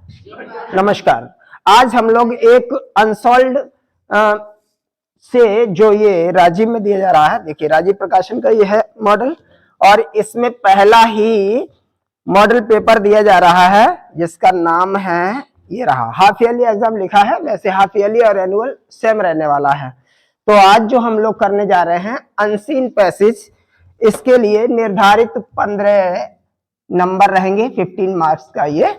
नमस्कार। आज हम लोग एक अनसॉल्व्ड से जो ये राजीव में दिया जा रहा है, देखिए राजीव प्रकाशन का ये है मॉडल और इसमें पहला ही मॉडल पेपर दिया जा रहा है जिसका नाम है ये रहा। हाफ ईयरली एग्जाम लिखा है, वैसे हाफ ईयरली और एनुअल सेम रहने वाला है। तो आज जो हम लोग करने जा रहे हैं अनसीन पैसेज, इसके लिए निर्धारित 15 नंबर रहेंगे, 15 मार्क्स का ये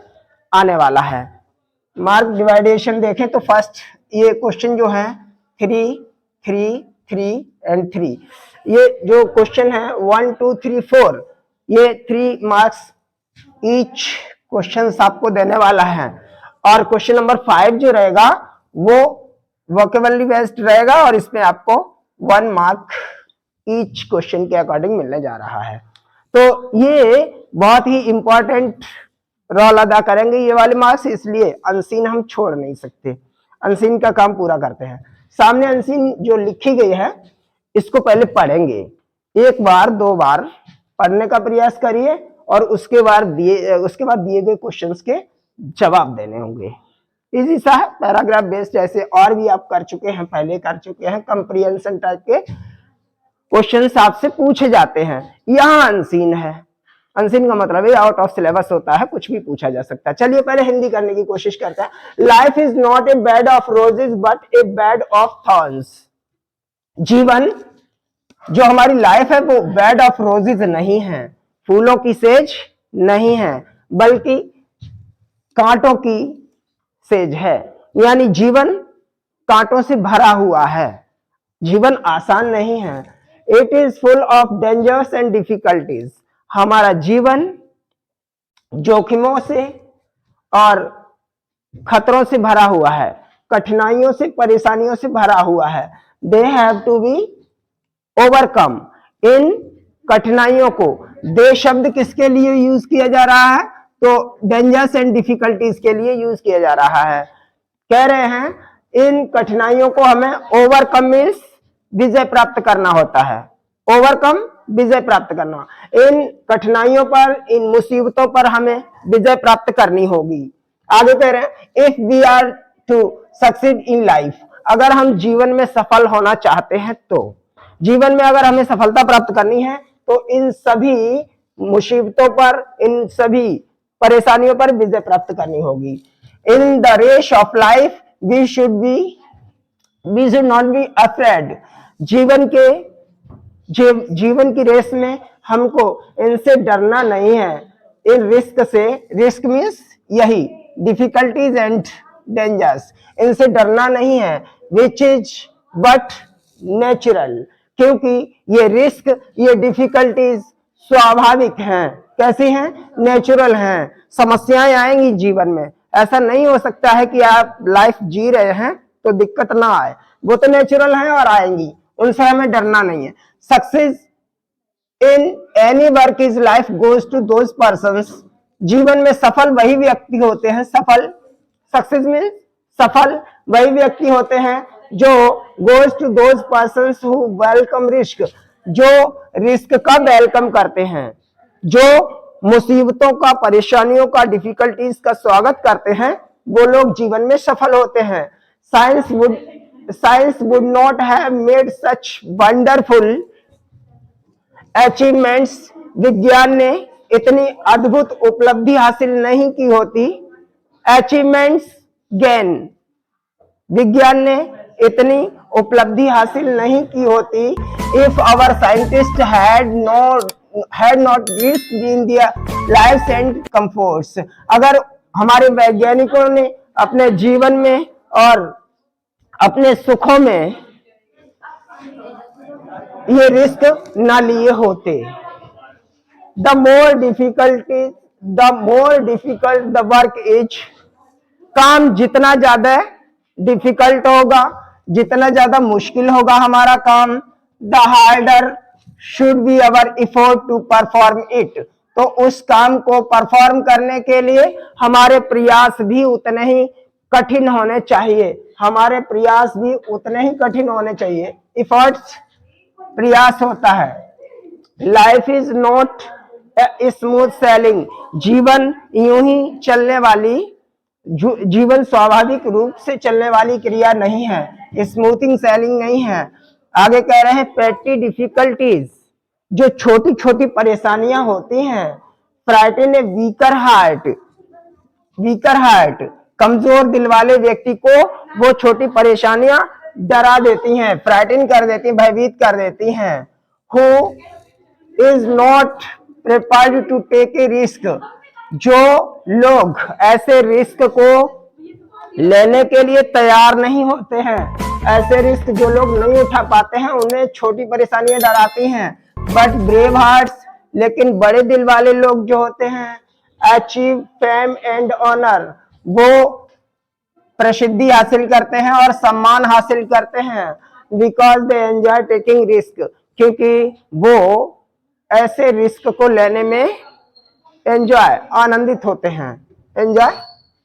आने वाला है। मार्क डिवाइडेशन देखें तो फर्स्ट ये क्वेश्चन जो है 3, 3, 3 एंड 3, ये जो क्वेश्चन है 1, 2, 3, 4, ये 3 मार्क्स ईच क्वेश्चन आपको देने वाला है। और क्वेश्चन नंबर 5 जो रहेगा वो वोकेबलरी बेस्ड रहेगा और इसमें आपको 1 मार्क ईच क्वेश्चन के अकॉर्डिंग मिलने जा रहा है। तो ये बहुत ही इंपॉर्टेंट रोल अदा करेंगे ये वाले मार्क्स, इसलिए अनसीन हम छोड़ नहीं सकते, अनसीन का काम पूरा करते हैं। सामने अनसीन जो लिखी गई है इसको पहले पढ़ेंगे, एक बार 2 बार पढ़ने का प्रयास करिए और उसके बाद दिए गए क्वेश्चंस के जवाब देने होंगे। इजी सा है, पैराग्राफ बेस्ड, जैसे और भी आप कर चुके हैं, पहले कर चुके हैं, कंप्रीहेंशन टाइप के क्वेश्चंस आपसे पूछे जाते हैं। यहाँ अनसीन है, अनसीन का मतलब है आउट ऑफ सिलेबस होता है, कुछ भी पूछा जा सकता है। चलिए पहले हिंदी करने की कोशिश करते हैं। Life is not a bed of roses but a bed of thorns. जीवन जो हमारी लाइफ है वो बेड ऑफ रोजेस नहीं है, फूलों की सेज नहीं है, बल्कि कांटों की सेज है। यानी जीवन कांटों से भरा हुआ है, जीवन आसान नहीं है। It is full of dangers and difficulties. हमारा जीवन जोखिमों से और खतरों से भरा हुआ है, कठिनाइयों से, परेशानियों से भरा हुआ है। They have to be overcome. इन कठिनाइयों को, दे शब्द किसके लिए यूज किया जा रहा है? तो डेंजर्स एंड डिफिकल्टीज के लिए यूज किया जा रहा है। कह रहे हैं इन कठिनाइयों को हमें ओवरकम मीन्स विजय प्राप्त करना होता है। ओवरकम विजय प्राप्त करना, इन कठिनाइयों पर, इन मुसीबतों पर हमें विजय प्राप्त करनी होगी। आगे कह रहे हैं if we are to succeed in life, अगर हम जीवन में सफल होना चाहते हैं, तो जीवन में अगर हमें सफलता प्राप्त करनी है तो इन सभी मुसीबतों पर, इन सभी परेशानियों पर विजय प्राप्त करनी होगी। In the race of life we should not be afraid. जीवन की रेस में हमको इनसे डरना नहीं है, इन रिस्क से। रिस्क मीन्स यही डिफिकल्टीज एंड डेंजर्स, इनसे डरना नहीं है। विच इज बट नेचुरल, क्योंकि ये रिस्क, ये डिफिकल्टीज स्वाभाविक हैं। कैसी हैं? नेचुरल हैं। समस्याएं आएंगी जीवन में, ऐसा नहीं हो सकता है कि आप लाइफ जी रहे हैं तो दिक्कत ना आए, वो तो नेचुरल हैं और आएंगी, उनसे हमें डरना नहीं है। Success in any work is life goes to those persons. जीवन में सफल वही व्यक्ति होते हैं, सफल, सक्सेस में सफल वही व्यक्ति होते हैं जो goes to those persons who welcome risk, जो रिस्क का वेलकम करते हैं, जो मुसीबतों का, परेशानियों का, डिफिकल्टीज का स्वागत करते हैं, वो लोग जीवन में सफल होते हैं। Science would not have made such wonderful achievements. विज्ञान ने इतनी अद्भुत उपलब्धि हासिल नहीं की होती। अचीवमेंट्स गेन, विज्ञान ने इतनी उपलब्धि हासिल नहीं की होती if our scientist had not risked in their lives and comforts. अगर हमारे वैज्ञानिकों ने अपने जीवन में और अपने सुखों में ये रिस्क ना लिए होते। The more difficult the work is, काम जितना ज्यादा डिफिकल्ट होगा, जितना ज्यादा मुश्किल होगा हमारा काम, the harder should be our effort to perform it. तो उस काम को परफॉर्म करने के लिए हमारे प्रयास भी उतने ही कठिन होने चाहिए, हमारे प्रयास भी उतने ही कठिन होने चाहिए। एफर्ट्स प्रयास होता है। Life is not smooth selling, जीवन यूं ही चलने वाली जीवन स्वाभाविक रूप से चलने वाली क्रिया नहीं है, स्मूथिंग सेलिंग नहीं है। आगे कह रहे हैं पेटी डिफिकल्टीज, जो छोटी छोटी परेशानियां होती हैं। फ्राइटन ए वीकर हार्ट, कमजोर दिल वाले व्यक्ति को वो छोटी परेशानियां डरा देती हैं, फ्राइटन कर देती हैं, भयभीत कर देती हैं। Who is not prepared to take a risk, जो लोग ऐसे रिस्क को लेने के लिए तैयार नहीं होते हैं, ऐसे रिस्क जो लोग नहीं उठा पाते हैं, उन्हें छोटी परेशानियां डराती हैं। बट ब्रेव हार्ट्स, लेकिन बड़े दिल वाले लोग जो होते हैं, अचीव फेम एंड ऑनर, वो प्रसिद्धि हासिल करते हैं और सम्मान हासिल करते हैं। Because they enjoy taking risk, क्योंकि वो ऐसे रिस्क को लेने में एंजॉय आनंदित होते हैं। एंजॉय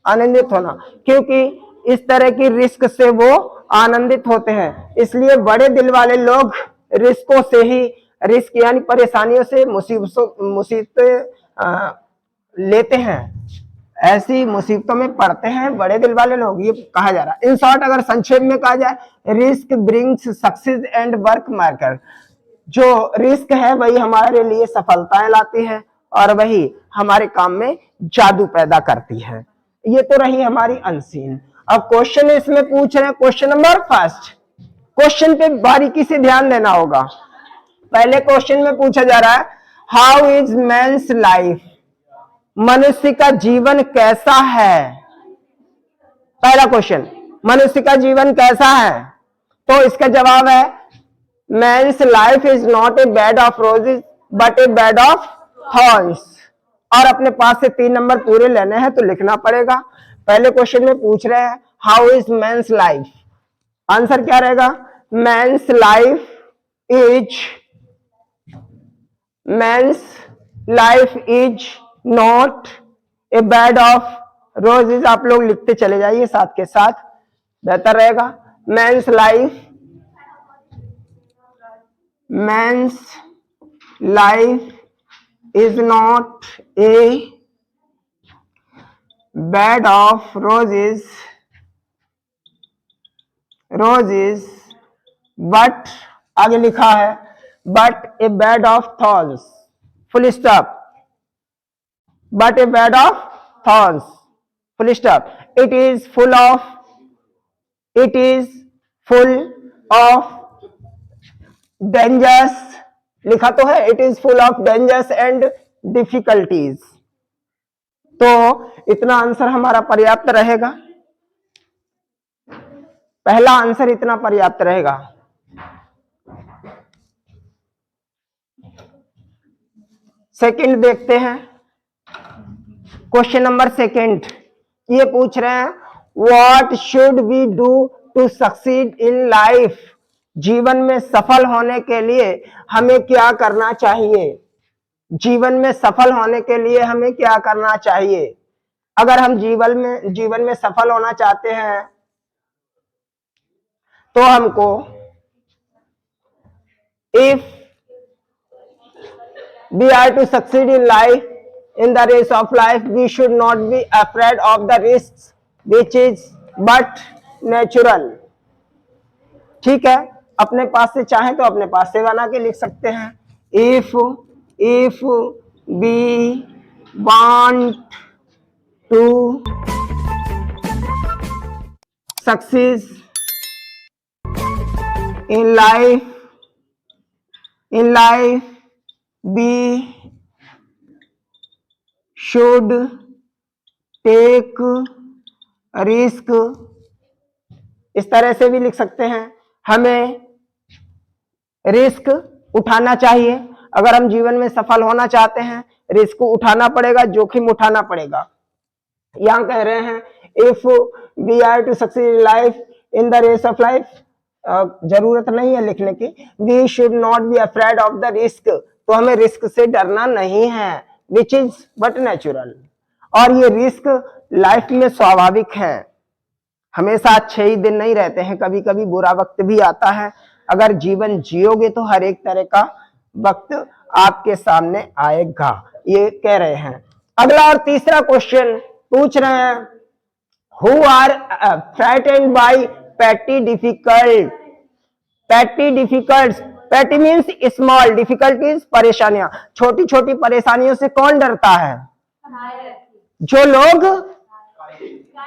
आनंदित होना, क्योंकि इस तरह की रिस्क से वो आनंदित होते हैं। इसलिए बड़े दिल वाले लोग रिस्कों से ही, रिस्क यानी परेशानियों से, मुसीबतें लेते हैं, ऐसी मुसीबतों में पड़ते हैं बड़े दिल वाले लोग, ये कहा जा रहा है। इन शॉर्ट अगर संक्षेप में कहा जाए, risk brings success and work marker, जो रिस्क है वही हमारे लिए सफलताएं लाती है और वही हमारे काम में जादू पैदा करती है। ये तो रही हमारी अनसीन। अब क्वेश्चन इसमें पूछ रहे हैं, क्वेश्चन नंबर फर्स्ट। क्वेश्चन पे बारीकी से ध्यान देना होगा। पहले क्वेश्चन में पूछा जा रहा है, हाउ इज मैन्स लाइफ, मनुष्य का जीवन कैसा है। पहला क्वेश्चन, मनुष्य का जीवन कैसा है, तो इसका जवाब है man's life is not a bed of roses but a bed of thorns. और अपने पास से 3 नंबर पूरे लेने हैं तो लिखना पड़ेगा। पहले क्वेश्चन में पूछ रहे हैं how is man's life, answer क्या रहेगा, man's life is not a bed of roses. आप लोग लिखते चले जाइए साथ के साथ, बेहतर रहेगा। Man's life is not a bed of roses but, आगे लिखा है but a bed of thorns, full stop, but a bed of thorns, full stop. It is full of dangers, लिखा तो है, it is full of dangers and difficulties. तो इतना answer हमारा पर्याप्त रहेगा, पहला आंसर इतना पर्याप्त रहेगा। सेकंड देखते हैं, क्वेश्चन नंबर सेकंड ये पूछ रहे हैं, what should we do to succeed in life, जीवन में सफल होने के लिए हमें क्या करना चाहिए, जीवन में सफल होने के लिए हमें क्या करना चाहिए। अगर हम जीवन में सफल होना चाहते हैं तो हमको, if we are to succeed in life, in the race of life, we should not be afraid of the risk which is but natural. ठीक है, अपने पास से चाहें तो अपने पास से बना के लिख सकते हैं, if we want to succeed in life we should take risk. इस तरह से भी लिख सकते हैं, हमें रिस्क उठाना चाहिए। अगर हम जीवन में सफल होना चाहते हैं, रिस्क उठाना पड़ेगा, जोखिम उठाना पड़ेगा। यहां कह रहे हैं if we are to succeed in life, in the race of life, जरूरत नहीं है लिखने की, we should not be afraid of the risk, तो हमें रिस्क से डरना नहीं है, विच इज बट नेचुरल। और ये रिस्क लाइफ में स्वाभाविक है, हमेशा अच्छे ही दिन नहीं रहते हैं, कभी कभी बुरा वक्त भी आता है। अगर जीवन जियोगे तो हर एक तरह का वक्त आपके सामने आएगा, ये कह रहे हैं। अगला और तीसरा क्वेश्चन पूछ रहे हैं, who are frightened by petty difficulties. petty means small, difficulties परेशानियां, छोटी छोटी परेशानियों से कौन डरता है? जो लोग,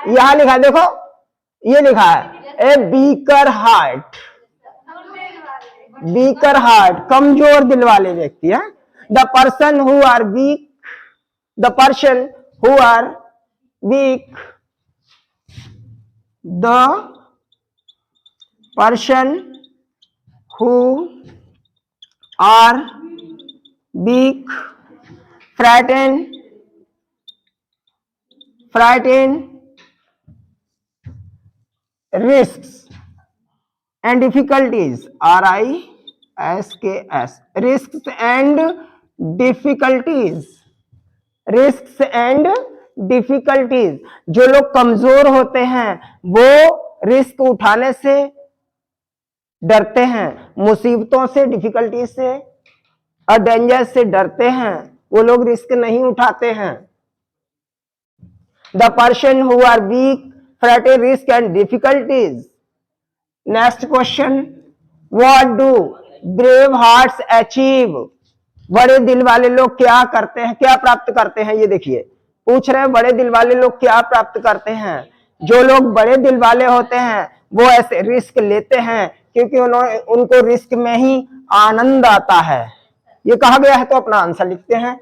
यहां लिखा है देखो, ये लिखा है ए वीकर हार्ट, कमजोर दिल वाले व्यक्ति है। The person who are weak, the person who are weak, the person who are weak, frightened risks and difficulties, RISKS, risks and difficulties, जो लोग कमजोर होते हैं वो रिस्क उठाने से डरते हैं, मुसीबतों से, डिफिकल्टीज से और डेंजर से डरते हैं, वो लोग रिस्क नहीं उठाते हैं। The person who are weak, frighten, risk and difficulties. Next question, what do brave hearts achieve? बड़े दिल वाले लोग क्या करते हैं, क्या प्राप्त करते हैं? ये देखिए पूछ रहे हैं बड़े दिल वाले लोग क्या प्राप्त करते हैं। जो लोग बड़े दिल वाले होते हैं वो ऐसे रिस्क लेते हैं क्योंकि उनको रिस्क में ही आनंद आता है। ये कहा गया है तो अपना आंसर लिखते हैं।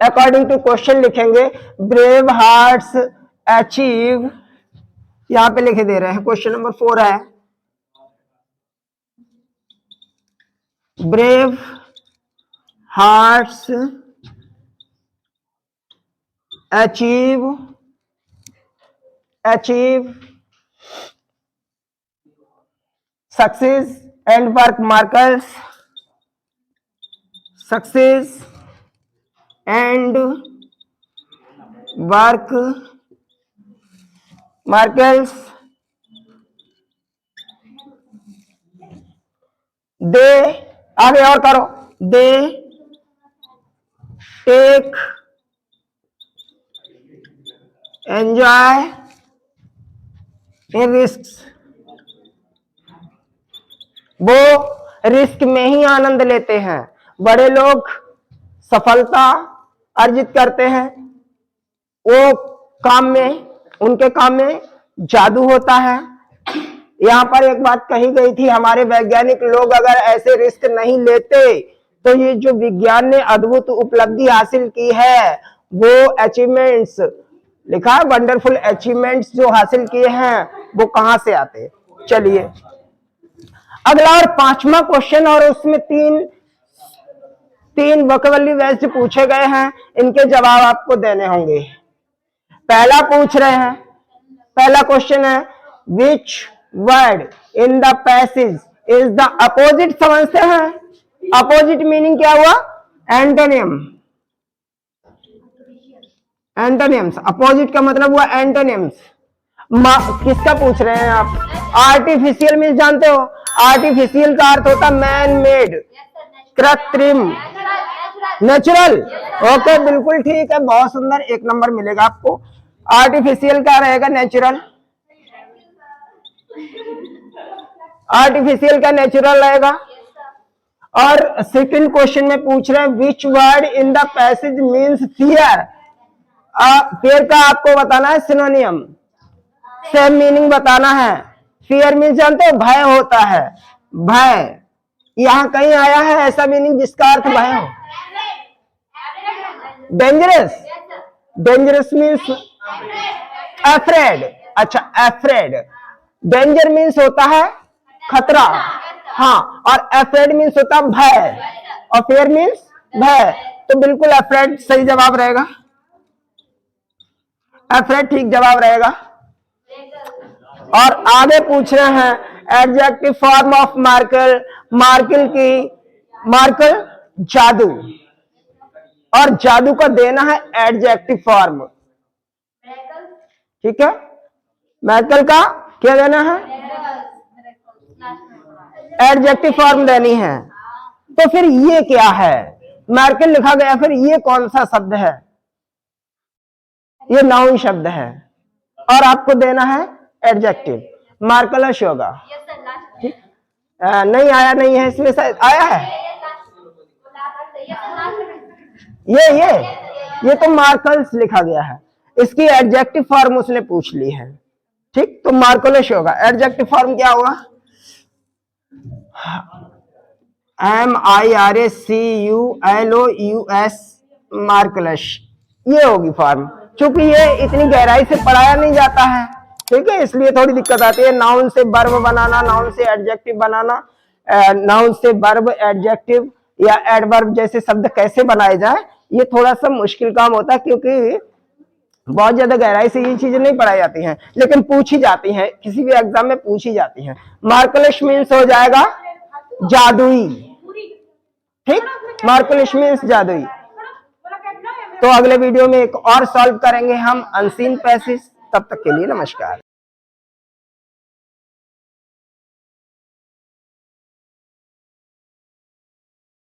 अकॉर्डिंग टू क्वेश्चन लिखेंगे ब्रेव हार्ट्स अचीव, यहां पे लिखे दे रहे हैं, क्वेश्चन नंबर 4 है brave hearts achieve success and work markers, success and work markers, they, आगे और करो, they take enjoy in risk, वो रिस्क में ही आनंद लेते हैं। बड़े लोग सफलता अर्जित करते हैं, वो काम में, उनके काम में जादू होता है। यहाँ पर एक बात कही गई थी, हमारे वैज्ञानिक लोग अगर ऐसे रिस्क नहीं लेते तो ये जो विज्ञान ने अद्भुत उपलब्धि हासिल की है, वो अचीवमेंट्स लिखा है, वंडरफुल अचीवमेंट्स जो हासिल किए हैं वो कहां से आते? चलिए अगला और 5वां क्वेश्चन, और उसमें तीन वोकैबुलरी वर्ड्स पूछे गए हैं, इनके जवाब आपको देने होंगे। पहला पूछ रहे हैं, पहला क्वेश्चन है which word in the passage is the opposite, समझते हैं अपोजिट मीनिंग क्या हुआ? एंटोनियम, एंटोनियम्स, अपोजिट का मतलब हुआ एंटोनियम्स। किसका पूछ रहे हैं आप? आर्टिफिशियल मीन्स जानते हो? आर्टिफिशियल का अर्थ होता मैन मेड, कृत्रिम, नेचुरल। ओके बिल्कुल ठीक है, बहुत सुंदर, 1 नंबर मिलेगा आपको। आर्टिफिशियल का रहेगा नेचुरल, आर्टिफिशियल का नेचुरल रहेगा। और सेकंड क्वेश्चन में पूछ रहे हैं which word in the passage means fear. Fear का आपको बताना है सिनोनियम, सेम मीनिंग बताना है। फियर मीन्स जानते हो? भय होता है, भय। यहां कहीं आया है ऐसा मीनिंग जिसका अर्थ भय हो? Dangerous, dangerous means afraid. अच्छा अफ्रेड, डेंजर मीन्स होता है खतरा, हाँ, और अफ्रेड मीन्स होता है भय, और फियर मीन्स भय, तो बिल्कुल अफ्रेड सही जवाब रहेगा, अफ्रेड ठीक जवाब रहेगा। और आगे पूछ रहे हैं adjective form of miracle, miracle की, मार्कल जादू, और जादू का देना है एडजेक्टिव फॉर्म, ठीक है? मार्कल का क्या देना है? एडजेक्टिव फॉर्म देनी है। तो फिर ये क्या है? मार्कल लिखा गया, फिर ये कौन सा शब्द है? ये नाउन शब्द है। और आपको देना है एडजेक्टिव, मार्कलेस होगा। ठीक, नहीं आया, नहीं है इसमें, शायद आया है ये तो मार्कल्स लिखा गया है, इसकी एडजेक्टिव फॉर्म उसने पूछ ली है। ठीक, तो मार्कलेस होगा। एडजेक्टिव फॉर्म क्या होगा? MIRACULOUS, मार्कलेस, ये होगी फॉर्म। क्योंकि ये इतनी गहराई से पढ़ाया नहीं जाता है, ठीक है, इसलिए थोड़ी दिक्कत आती है। नाउन से वर्ब बनाना, नाउन से एडजेक्टिव बनाना, नाउन से वर्ब, एडजेक्टिव या एडवर्ब जैसे शब्द कैसे बनाए जाए, ये थोड़ा सा मुश्किल काम होता है, क्योंकि बहुत ज्यादा गहराई से ये चीजें नहीं पढ़ाई जाती हैं, लेकिन पूछी जाती हैं, किसी भी एग्जाम में पूछी जाती हैं। मार्कलेस मीन्स हो जाएगा जादुई। ठीक, मार्कलेस मीन्स जादुई। तो अगले वीडियो में एक और सॉल्व करेंगे हम अनसीन पैसेज। तब तक के लिए नमस्कार।